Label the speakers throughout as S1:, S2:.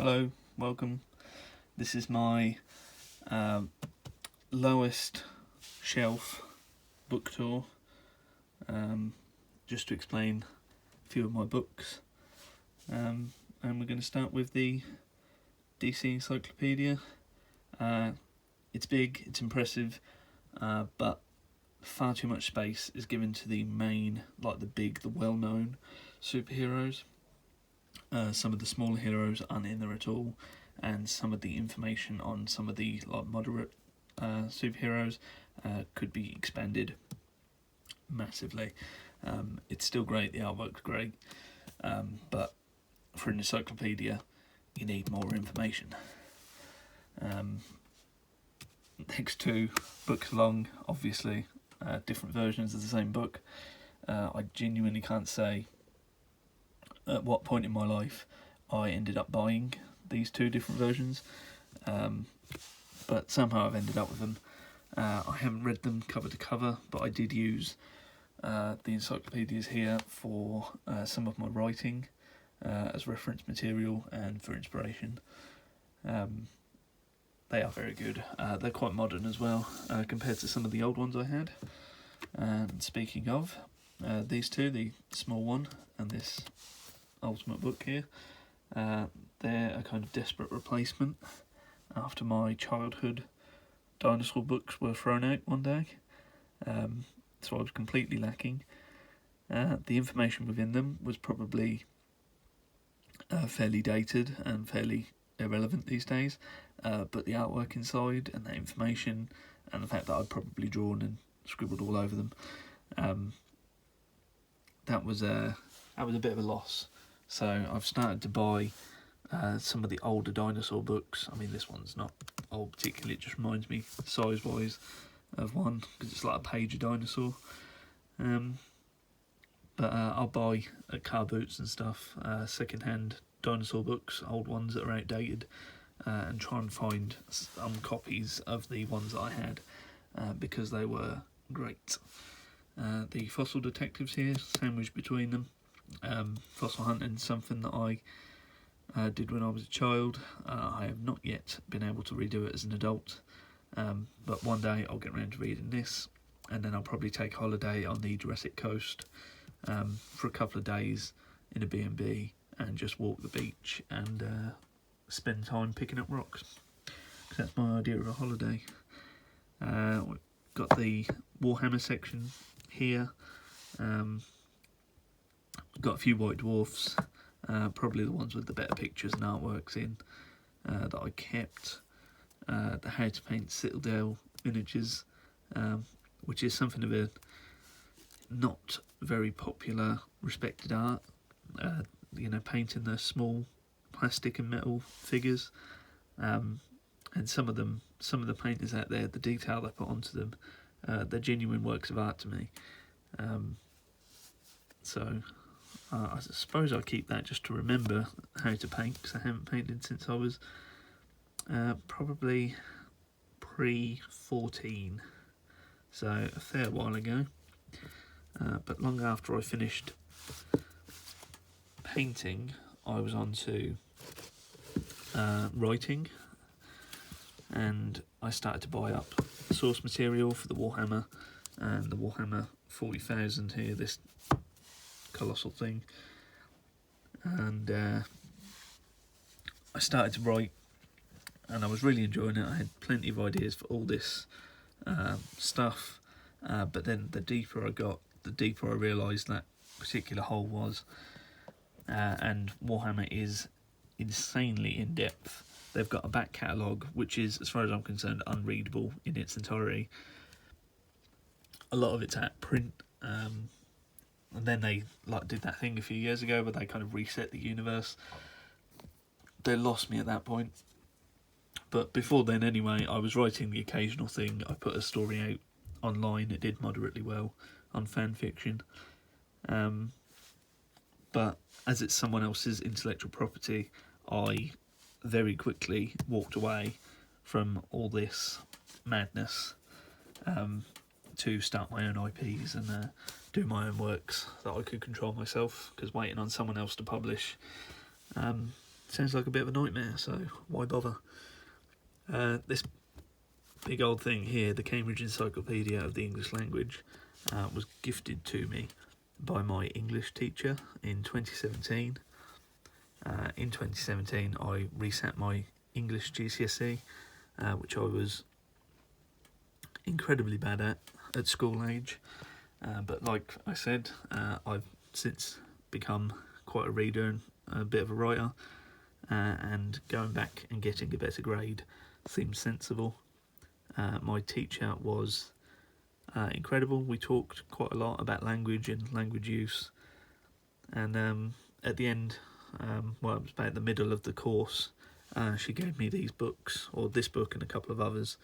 S1: Hello, welcome. This is my lowest shelf book tour, just to explain a few of my books, and we're going to start with the DC Encyclopedia. It's big, it's impressive, but far too much space is given to the main, the well-known superheroes. Some of the smaller heroes aren't in there at all, and some of the information on some of the moderate superheroes could be expanded massively. It's still great, the artwork's great, but for an encyclopedia you need more information. Next two books along, obviously different versions of the same book. I genuinely can't say at what point in my life I ended up buying these two different versions, but somehow I've ended up with them. I haven't read them cover to cover, but I did use the encyclopedias here for some of my writing as reference material and for inspiration. They are very good. They're quite modern as well compared to some of the old ones I had. And speaking of, these two, the small one and this ultimate book here, they're a kind of desperate replacement after my childhood dinosaur books were thrown out one day, so I was completely lacking. The information within them was probably fairly dated and fairly irrelevant these days, but the artwork inside and the information and the fact that I'd probably drawn and scribbled all over them, that was a bit of a loss. So I've started to buy some of the older dinosaur books. I mean, this one's not old particularly, it just reminds me size wise of one because it's like a page of dinosaur. But I'll buy at car boots and stuff second hand dinosaur books, old ones that are outdated, and try and find some copies of the ones that I had because they were great. The fossil detectives here, sandwiched between them. Fossil hunting, something that I did when I was a child. I have not yet been able to redo it as an adult, but one day I'll get around to reading this, and then I'll probably take a holiday on the Jurassic Coast for a couple of days in a B&B and just walk the beach and spend time picking up rocks. That's my idea of a holiday. We've got the Warhammer section here. Got a few white dwarfs, probably the ones with the better pictures and artworks in, that I kept. The How to Paint Citadel miniatures, which is something of a not very popular, respected art. Painting the small plastic and metal figures, and some of the painters out there, the detail they put onto them, they're genuine works of art to me. So I suppose I'll keep that just to remember how to paint, because I haven't painted since I was probably pre-14, so a fair while ago. But long after I finished painting, I was on to writing, and I started to buy up source material for the Warhammer and the Warhammer 40,000 here, this colossal thing, and I started to write, and I was really enjoying it. I had plenty of ideas for all this stuff, but then the deeper I got, the deeper I realised that particular hole was, and Warhammer is insanely in-depth. They've got a back catalogue which is, as far as I'm concerned, unreadable in its entirety. A lot of it's at print, and then they did that thing a few years ago where they kind of reset the universe. They lost me at that point. But before then anyway, I was writing the occasional thing. I put a story out online, it did moderately well on fan fiction. But as it's someone else's intellectual property, I very quickly walked away from all this madness to start my own IPs and do my own works that I could control myself, because waiting on someone else to publish sounds like a bit of a nightmare, so why bother? This big old thing here, the Cambridge Encyclopedia of the English Language, was gifted to me by my English teacher in 2017. In 2017 I resat my English GCSE, which I was incredibly bad at school age, but like I said, I've since become quite a reader and a bit of a writer, and going back and getting a better grade seems sensible. My teacher was incredible. We talked quite a lot about language and language use, and at the end, well, it was about the middle of the course, she gave me these books, or this book and a couple of others,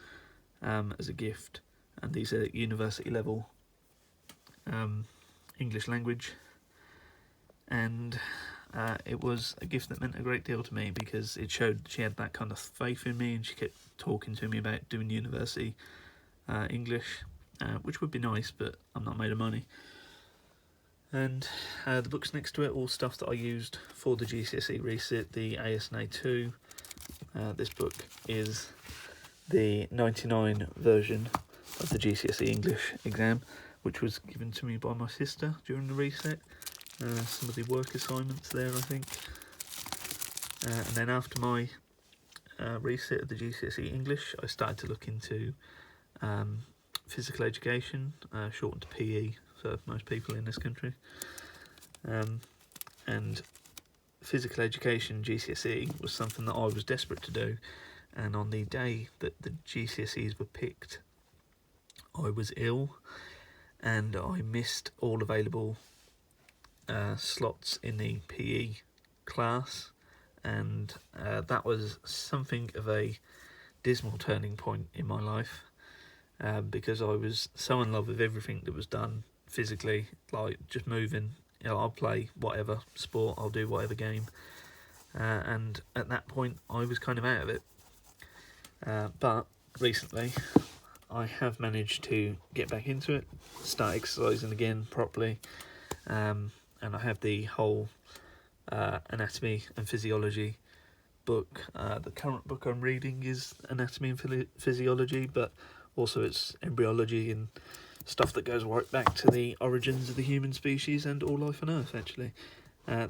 S1: as a gift, and these are university level English language, and it was a gift that meant a great deal to me because it showed she had that kind of faith in me, and she kept talking to me about doing university English, which would be nice, but I'm not made of money. And the books next to it, all stuff that I used for the GCSE resit, the ASNA 2. This book is the 99 version of the GCSE English exam, which was given to me by my sister during the reset. Some of the work assignments there, I think. And then after my reset of the GCSE English, I started to look into physical education, shortened to PE for most people in this country. And physical education GCSE was something that I was desperate to do, and on the day that the GCSEs were picked, I was ill and I missed all available slots in the PE class, and that was something of a dismal turning point in my life, because I was so in love with everything that was done physically, like just moving. You know, I'll play whatever sport, I'll do whatever game, and at that point I was kind of out of it. But recently I have managed to get back into it, start exercising again properly, and I have the whole anatomy and physiology book. The current book I'm reading is anatomy and physiology, but also it's embryology and stuff that goes right back to the origins of the human species and all life on Earth, actually.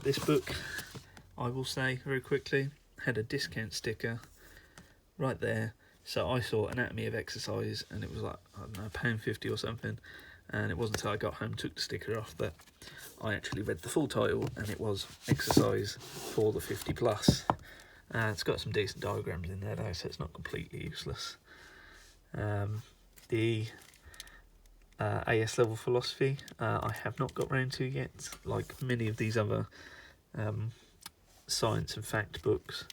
S1: This book, I will say very quickly, had a discount sticker right there. So I saw anatomy of exercise and it was like, I don't know, £1.50 or something. And it wasn't until I got home, took the sticker off, that I actually read the full title, and it was Exercise for the 50 plus. It's got some decent diagrams in there though, so it's not completely useless. The AS level philosophy I have not got round to yet, like many of these other science and fact books.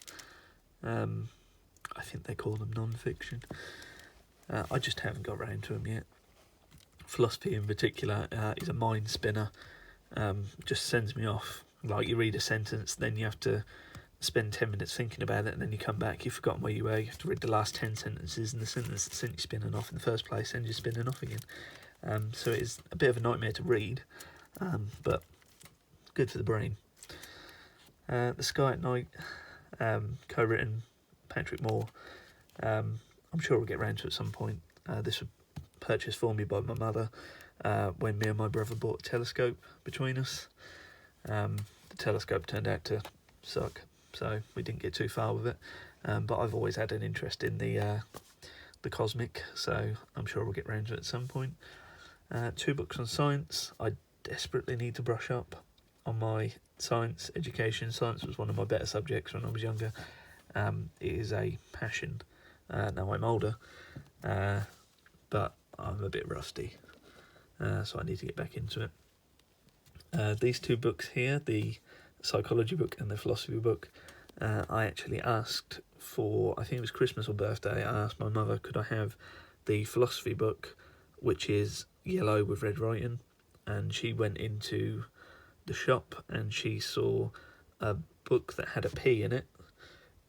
S1: I think they call them non-fiction. I just haven't got round to them yet. Philosophy in particular is a mind spinner. Just sends me off. Like, you read a sentence, then you have to spend 10 minutes thinking about it, and then you come back, you've forgotten where you were, you have to read the last 10 sentences, and the sentence that sent you spinning off in the first place sends you spinning off again. So it is a bit of a nightmare to read, but good for the brain. The Sky at Night, co-written Patrick Moore. I'm sure we'll get round to it at some point. This was purchased for me by my mother when me and my brother bought a telescope between us. The telescope turned out to suck, so we didn't get too far with it. But I've always had an interest in the cosmic, so I'm sure we'll get round to it at some point. 2 books on science. I desperately need to brush up on my science education. Science was one of my better subjects when I was younger. It is a passion. Now I'm older, but I'm a bit rusty, so I need to get back into it. These 2 books here, the psychology book and the philosophy book, I actually asked for, I think it was Christmas or birthday, I asked my mother, could I have the philosophy book, which is yellow with red writing, and she went into the shop and she saw a book that had a P in it,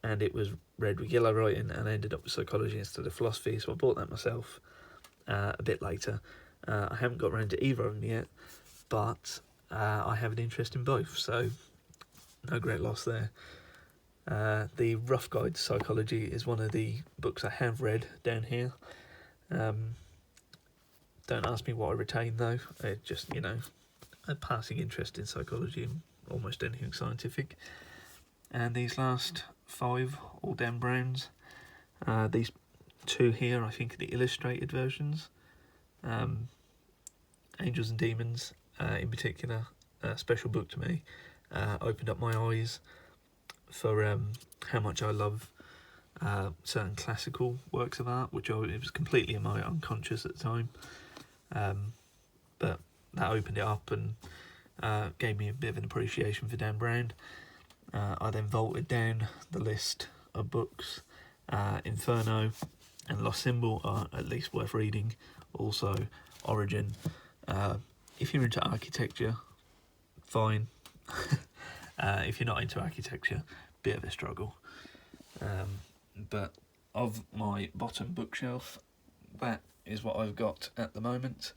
S1: and it was red with yellow writing, and I ended up with psychology instead of philosophy, so I bought that myself a bit later. I haven't got around to either of them yet, but I have an interest in both, so no great loss there. The Rough Guide to Psychology is one of the books I have read down here. Don't ask me what I retain though, it just, you know, a passing interest in psychology and almost anything scientific. And these last 5, all Dan Brown's. These 2 here, I think, are the illustrated versions. Angels and Demons, in particular, a special book to me. Opened up my eyes for how much I love certain classical works of art, which it was completely in my unconscious at the time. But that opened it up and gave me a bit of an appreciation for Dan Brown. I then vaulted down the list of books. Inferno and Lost Symbol are at least worth reading. Also, Origin. If you're into architecture, fine. If you're not into architecture, bit of a struggle. But of my bottom bookshelf, that is what I've got at the moment.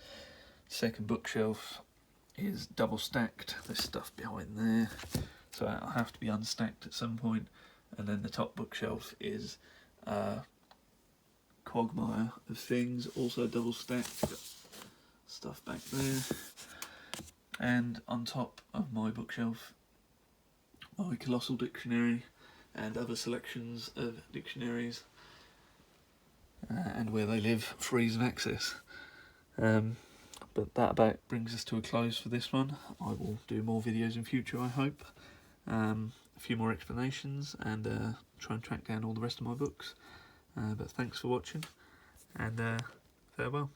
S1: Second bookshelf is double stacked. There's stuff behind there, so I'll have to be unstacked at some point. And then the top bookshelf is quagmire of things, also double stacked. Got stuff back there. And on top of my bookshelf, my colossal dictionary and other selections of dictionaries, and where they live, for ease of access. But that about brings us to a close for this one. I will do more videos in future, I hope. A few more explanations and try and track down all the rest of my books. But thanks for watching, and farewell.